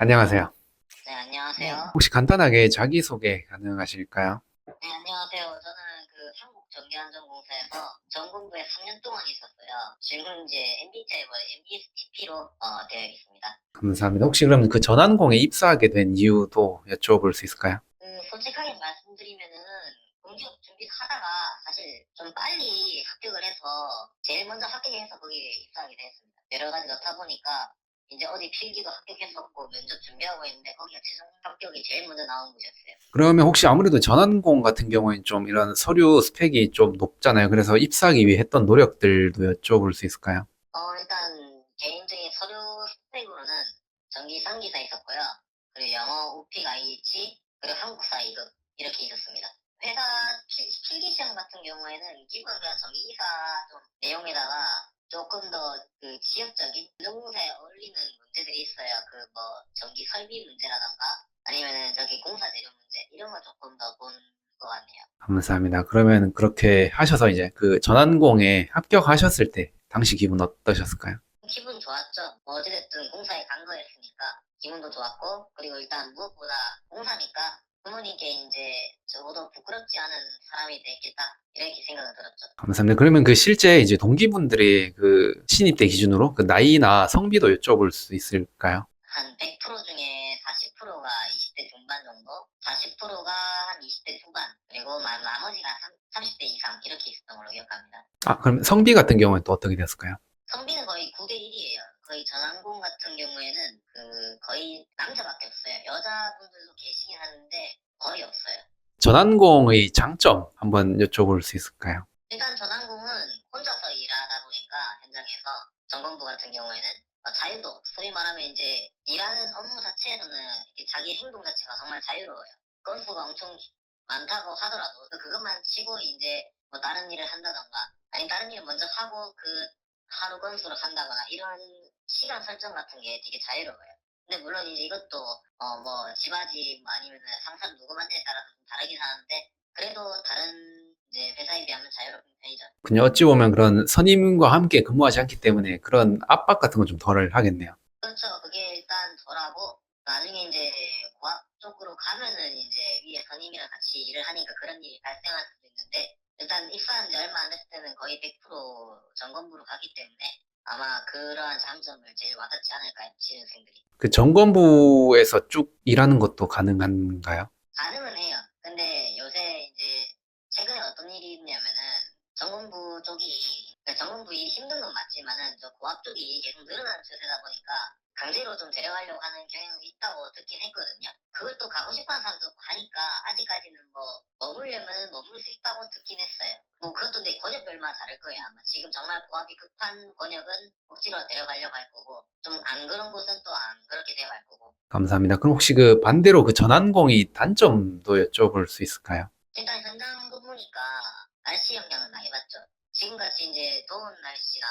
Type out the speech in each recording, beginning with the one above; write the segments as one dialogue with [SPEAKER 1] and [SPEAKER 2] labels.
[SPEAKER 1] 안녕하세요.
[SPEAKER 2] 네, 안녕하세요.
[SPEAKER 1] 혹시 간단하게 자기소개 가능하실까요?
[SPEAKER 2] 네, 안녕하세요. 저는 그 한국전기안전공사에서 전공부에 3년 동안 있었어요. 지금 이제 MBTI, MBSTP로 되어 있습니다.
[SPEAKER 1] 감사합니다. 혹시 그럼 그 전환공에 입사하게 된 이유도 여쭤볼 수 있을까요?
[SPEAKER 2] 솔직하게 말씀드리면은 공기업 준비하다가 사실 좀 빨리 합격을 해서 제일 먼저 합격해서 거기에 입사하게 됐습니다. 여러 가지 넣다 보니까 이제 어디 필기도 합격했었고 면접 준비하고 있는데 거기가 최종 합격이 제일 먼저 나온 곳이었어요.
[SPEAKER 1] 그러면 혹시 아무래도 전환공 같은 경우에는 좀 이런 서류 스펙이 좀 높잖아요. 그래서 입사하기 위해 했던 노력들도 여쭤볼 수 있을까요?
[SPEAKER 2] 일단 개인적인 서류 스펙으로는 전기 상기사 있었고요. 그리고 영어, 우픽 IH, 그리고 한국사 2급 이렇게 있었습니다. 회사 필기 시험 같은 경우에는 기본 그냥 전기기사 좀 내용에다가 조금 더 그 지역적인 공사에 어울리는 문제들이 있어요. 그 뭐 전기 설비 문제라던가 아니면은 저기 공사 재료 문제 이런 걸 조금 더 본 것 같네요.
[SPEAKER 1] 감사합니다. 그러면 그렇게 하셔서 이제 그 전환공에 합격하셨을 때 당시 기분 어떠셨을까요?
[SPEAKER 2] 기분 좋았죠. 뭐 어찌됐든 공사에 간 거였으니까 기분도 좋았고, 그리고 일단 무엇보다 공사니까 부모님께 이제 적어도 부끄럽지 않은 사람이 됐겠다 이렇게 생각이 들었죠.
[SPEAKER 1] 감사합니다. 그러면 그 실제 이제 동기분들이 그 신입 때 기준으로 그 나이나 성비도 여쭤볼 수 있을까요?
[SPEAKER 2] 한 100% 중에 40%가 20대 중반 정도, 40%가 한 20대 후반, 그리고 나머지가 30대 이상 이렇게 있었던 걸로 기억합니다.
[SPEAKER 1] 아, 그럼 성비 같은 경우는 또 어떻게 됐을까요?
[SPEAKER 2] 성비는 거의 9대 1이에요. 거의 전환공 같은 경우에는 거의 남자밖에 없어요. 여자분들도 계시긴 하는데 거의 없어요.
[SPEAKER 1] 전환공의 장점 한번 여쭤볼 수 있을까요?
[SPEAKER 2] 일단 전환공은 혼자서 일하다 보니까 현장에서 전공부 같은 경우에는 자유도 소위 말하면 이제 일하는 업무 자체에서는 이렇게 자기 행동 자체가 정말 자유로워요. 건수가 엄청 많다고 하더라도 그것만 치고 이제 뭐 다른 일을 한다던가 아니 다른 일을 먼저 하고 그 하루 건수를 한다거나 이런 시간 설정 같은 게 되게 자유로워요. 근데 물론 이제 이것도 뭐 집안이 뭐 아니면 상사 누구 만드냐에 따라서 좀 다르긴 하는데 그래도 다른 이제 회사에 비하면 자유로운 편이죠.
[SPEAKER 1] 그냥 어찌 보면 그런 선임과 함께 근무하지 않기 때문에 그런 압박 같은 건 좀 덜 하겠네요.
[SPEAKER 2] 그렇죠. 그게 일단 덜하고 나중에 이제 고압 쪽으로 가면은 이제 위에 선임이랑 같이 일을 하니까 그런 일이 발생할 수도 있는데 일단 입사한 지 얼마 안 됐을 때는 거의 100% 점검부로 가기 때문에 아마 그러한 장점을 제일 와닿지 않을까요? 취준생들이.
[SPEAKER 1] 그 점검부에서 쭉 일하는 것도 가능한가요?
[SPEAKER 2] 가능은 해요. 근데 요새 이제 최근에 어떤 일이 있냐면은 정본부 쪽이 그러니까 정본부 일이 힘든 건 맞지만은 저 고압 쪽이 일이 계속 늘어나는 추세다 보니까 강제로 좀 데려가려고 하는 경향이 있다고 듣긴 했거든요. 그걸 또 가고 싶어하는 사람도 가니까 아직까지는 뭐 머물려면 머물 수 있다고 듣긴 했어요. 뭐 그것도 내 권역별마다 다를 거예요. 아마 지금 정말 고압이 급한 권역은 억지로 데려가려고 할 거고 좀 안 그런 곳은 또 안 그렇게 데려갈 거고
[SPEAKER 1] 감사합니다. 그럼 혹시 그 반대로 그 전환공의 단점도 여쭤볼 수 있을까요?
[SPEAKER 2] 일단 현장 근무니까 날씨 영향은 많이 받죠. 지금같이 이제 더운 날씨나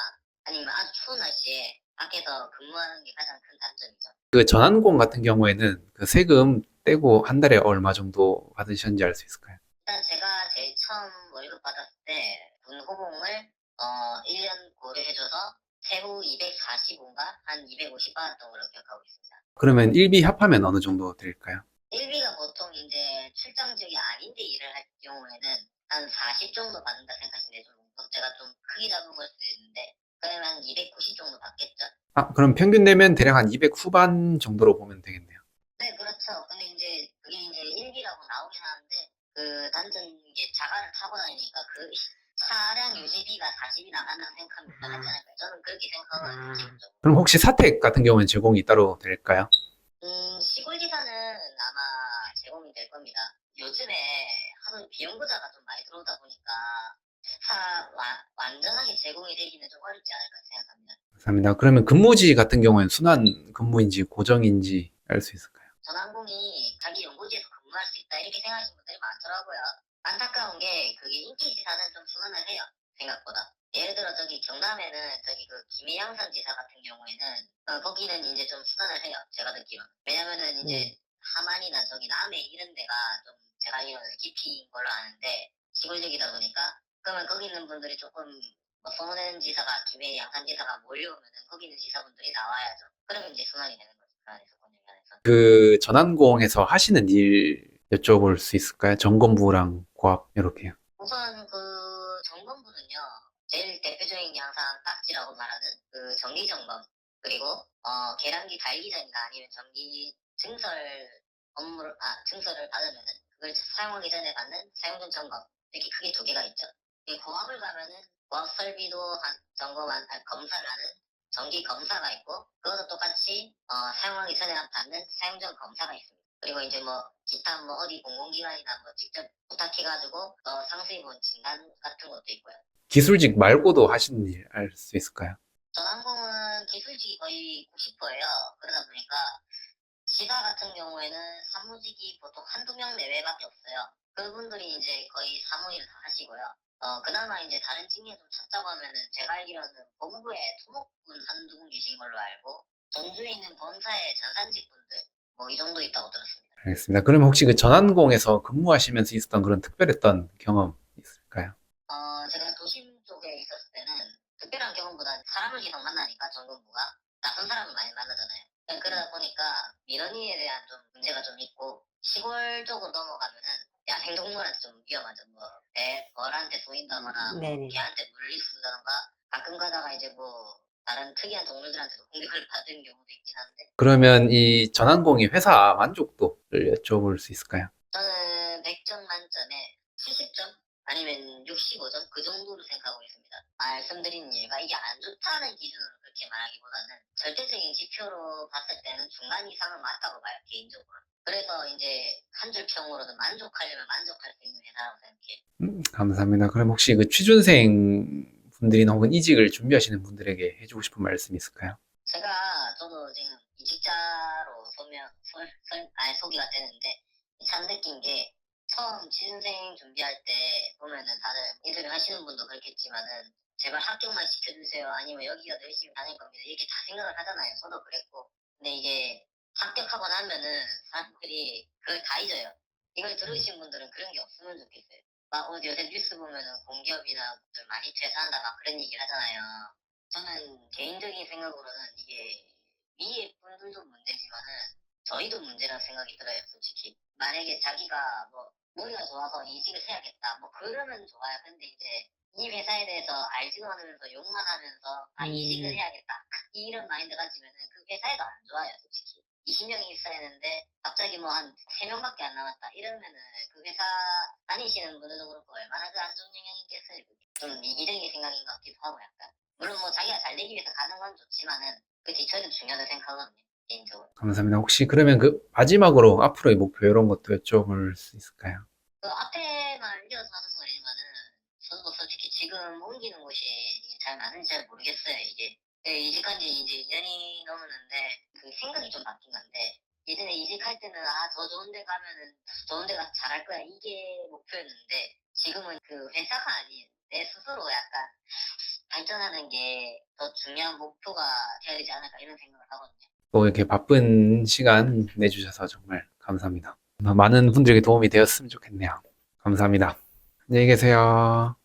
[SPEAKER 2] 아니면 아주 추운 날씨에 밖에서 근무하는 게 가장 큰 단점이죠.
[SPEAKER 1] 그 전환공 같은 경우에는 그 세금 떼고 한 달에 얼마 정도 받으셨는지 알 수 있을까요?
[SPEAKER 2] 일단 제가 제일 처음 월급 받았을 때 군 호봉을 1년 고려해줘서 세후 245인가 한 250 받았던 걸로 기억하고 있습니다.
[SPEAKER 1] 그러면 일비 합하면 어느 정도 드릴까요?
[SPEAKER 2] 일비가 보통 이제 출장 지역이 아닌데 일을 할 경우에는 한 40 정도 받는다 생각하시면 좀 제가 좀 크게 잡은 걸 수도 있는데 그러면 한 290 정도 받겠죠?
[SPEAKER 1] 아, 그럼 평균 내면 대략 한 200 후반 정도로 보면 되겠네요.
[SPEAKER 2] 네, 그렇죠. 근데 이제 그게 이제 일비라고 나오긴 하는데 그 단전 게 자가를 타고 다니니까 그 차량 유지비가 40이 나간다는 생각하면 편하지 않을까요? 저는 그렇게 생각을 기본적으로.
[SPEAKER 1] 그럼 혹시 사택 같은 경우는 제공이 따로 될까요?
[SPEAKER 2] 시골 기사는 아마 제공이 될 겁니다. 요즘에 하도 비용 부자가 좀 많이 들어오다 보니까 완전하게 제공이 되기는 좀 어렵지 않을까 생각합니다.
[SPEAKER 1] 감사합니다. 그러면 근무지 같은 경우에는 순환 근무인지 고정인지 알 수 있을까요?
[SPEAKER 2] 전환공이 자기 연구지에서 근무할 수 있다 이렇게 생각하시는 분들이 많더라고요. 안타까운 게 그게 인기 지사는 좀 순환을 해요. 생각보다. 예를 들어 저기 경남에는 저기 그 김해양산 지사 같은 경우에는 거기는 이제 좀 순환을 해요. 제가 듣기로는. 왜냐면은 이제 함안이나 저기 남해 이런 데가 좀 제가 알기로는 깊이인 걸로 아는데 시골적이다 보니까 그러면 거기 있는 분들이 조금 뭐 손해는 지사가 김해 양산 지사가 몰려오면은 거기 있는 지사분들이 나와야죠. 그러면 이제 순환이 되는 거죠. 그 안에서 권역이 안에서.
[SPEAKER 1] 그 전환공에서 하시는 일 여쭤볼 수 있을까요? 점검부랑 고압 이렇게요.
[SPEAKER 2] 우선 그 점검부는요, 제일 대표적인 게 항상 딱지라고 말하는 그 정기 점검, 그리고 계량기 달기 전이나 아니면 정기 증서를 받으면은 그걸 사용하기 전에 받는 사용 전 점검, 이렇게 크게 두 개가 있죠. 이 고압을 가면은 고압 설비도 검사를 하는 정기 검사가 있고, 그것도 똑같이 사용하기 전에 받는 사용 전 검사가 있습니다. 그리고 이제 뭐 기타 뭐 어디 공공기관이나 뭐 직접 부탁해가지고 상세히 본 진단 같은 것도 있고요.
[SPEAKER 1] 기술직 말고도 하시는 일 알 수 있을까요?
[SPEAKER 2] 전환공은 기술직이 거의 90%예요. 그러다 보니까 지사 같은 경우에는 사무직이 보통 한두 명 내외밖에 없어요. 그분들이 이제 거의 사무일을 다 하시고요. 그나마 이제 다른 직业좀 찾자고 하면은 제가 알기로는 법무부에 토목분 한두 분 계신 걸로 알고, 전주에 있는 본사의 전산직 분들 뭐 이 정도 있다고 들었습니다.
[SPEAKER 1] 알겠습니다. 그러면 혹시 그 전환공에서 근무하시면서 있었던 그런 특별했던 경험 있을까요?
[SPEAKER 2] 제가 도심 쪽에 있었을 때는 특별한 경험보다 사람을 계속 만나니까 전공부가 낯선 사람을 많이 만나잖아요. 그러다 보니까 민원인에 대한 좀 문제가 좀 있고, 시골 쪽으로 넘어가면은 야생동물한테 좀 위험하죠. 뭐 벌한테 쏘인다거나 뭐
[SPEAKER 3] 네네.
[SPEAKER 2] 개한테 물릴 쏜다던가, 가끔 가다가 이제 뭐 다른 특이한 동물들한테도 공격을 받은 경우도 있긴 한데,
[SPEAKER 1] 그러면 이 전환공의 회사 만족도를 여쭤볼 수 있을까요?
[SPEAKER 2] 저는 100점 만점에 70점 아니면 65점 그 정도로 생각하고 있습니다. 말씀드린 이유가 이게 안 좋다는 기준으로 그렇게 말하기보다는 절대적인 지표로 봤을 때는 중간 이상은 맞다고 봐요, 개인적으로. 그래서 이제 한 줄 평으로도 만족하려면 만족할 수 있는 회사라고 생각해요.
[SPEAKER 1] 감사합니다. 그럼 혹시 그 취준생 분들이나 혹은 이직을 준비하시는 분들에게 해주고 싶은 말씀 있을까요?
[SPEAKER 2] 저도 지금 이직자로 소개가 되는데 참 느낀 게, 처음 취준생 준비할 때 보면은 다들 인터뷰 하시는 분도 그렇겠지만은 제발 합격만 시켜주세요, 아니면 여기가 더 열심히 다닐 겁니다, 이렇게 다 생각을 하잖아요. 저도 그랬고. 근데 이게 합격하고 나면은 사람들이 그걸 다 잊어요. 이걸 들으신 분들은 그런 게 없으면 좋겠어요. 막 요새 뉴스 보면은 공기업이나 분들 많이 퇴사한다 막 그런 얘기를 하잖아요. 저는 개인적인 생각으로는 이게 위에 분들도 문제지만은 저희도 문제라는 생각이 들어요, 솔직히. 만약에 자기가 뭐 머리가 좋아서 이직을 해야겠다, 뭐 그러면 좋아요. 근데 이제 이 회사에 대해서 알지도 않으면서 욕만 하면서 이직을 해야겠다, 이런 마인드 가지면은 그 회사에도 안 좋아요, 솔직히. 20명이 있어야 하는데 갑자기 뭐 한 3명밖에 안 남았다 이러면은 그 회사 다니시는 분들도 그렇고 얼마나 그 안 좋은 영향이 있겠어요. 그게. 좀 이기적인 생각인 것 같기도 하고 약간. 물론 뭐 자기가 잘 되기 위해서 가는 건 좋지만은 그 뒤처리도 중요하다고 생각하거든요, 개인적으로.
[SPEAKER 1] 감사합니다. 혹시 그러면 그 마지막으로 앞으로의 목표 이런 것도 여쭤볼 수 있을까요?
[SPEAKER 2] 그 앞에만 이어서 하는 거지만은 저도 솔직히 지금 옮기는 곳이 잘 맞는지 잘 모르겠어요. 이게 이직한 지 이제 2년이 넘었는데 그 생각이 좀 바뀐 건데, 예전에 이직할 때는 더 좋은 데 가면은 좋은 데 가서 잘할 거야, 이게 목표였는데, 지금은 그 회사가 아닌 내 스스로 약간 발전하는 게 더 중요한 목표가 되어야 되지 않을까 이런 생각을 하거든요.
[SPEAKER 1] 또 이렇게 바쁜 시간 내주셔서 정말 감사합니다. 많은 분들에게 도움이 되었으면 좋겠네요. 감사합니다. 안녕히 계세요.